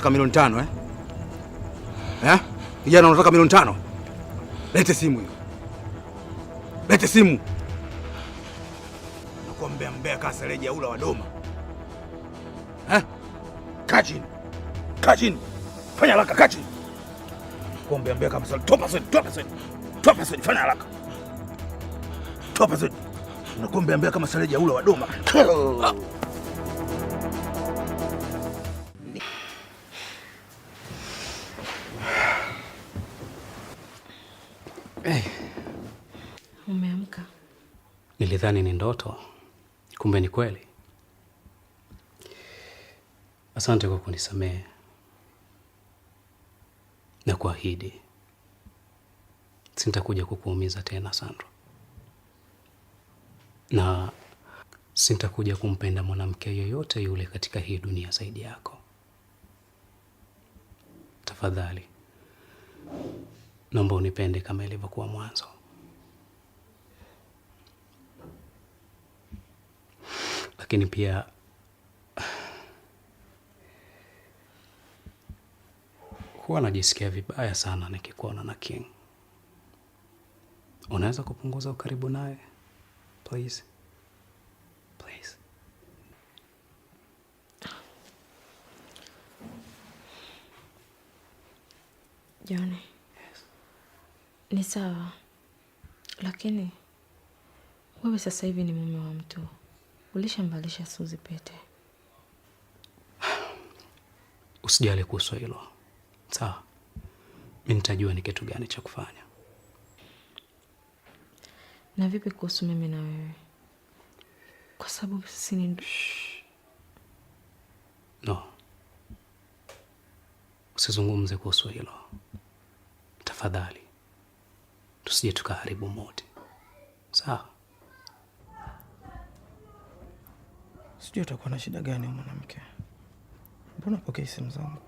unataka milioni 5 eh? Kijana unataka milioni 5? Lete simu hiyo. Lete simu. Nakuambia mbea kasa leja ula wa Doma. Kaa chini. Kaa chini. Fanya haraka, kaa chini. Nakuambia mbea kama sasa. Toa pesa, fanya haraka. Toa pesa. Nakuambia mbea kama sasa leja ula wa Doma. Umeamka? Nilidhani ni ndoto, kumbe ni kweli. Asante kwa kunisamehe na kuahidi sintakuja kukuumiza tena, Sandro, na sintakuja kumpenda mwanamke yoyote yule katika hii dunia zaidi yako. Tafadhali naomba unipende kama ilivyokuwa mwanzo. Lakini pia huwa najisikia vibaya sana nikikuona na King. Unaweza kupunguza ukaribu naye? Please. Please. Johnny. Yes. Ni sawa. Lakini wewe sasa hivi ni mume wa mtu. Ulishambalisha Suzi pete. Usijali kuhusu hilo. Sawa. Mimi nitajua ni kitu gani cha kufanya. Na vipi kuhusu mimi na wewe? Kwa sababu sisi ni No. Usizungumze kuhusu hilo. Tafadhali. Tusije tukaharibu mote. Sawa? Sijui utakuwa na shida gani mwanamke. Mbona pokea simu zangu?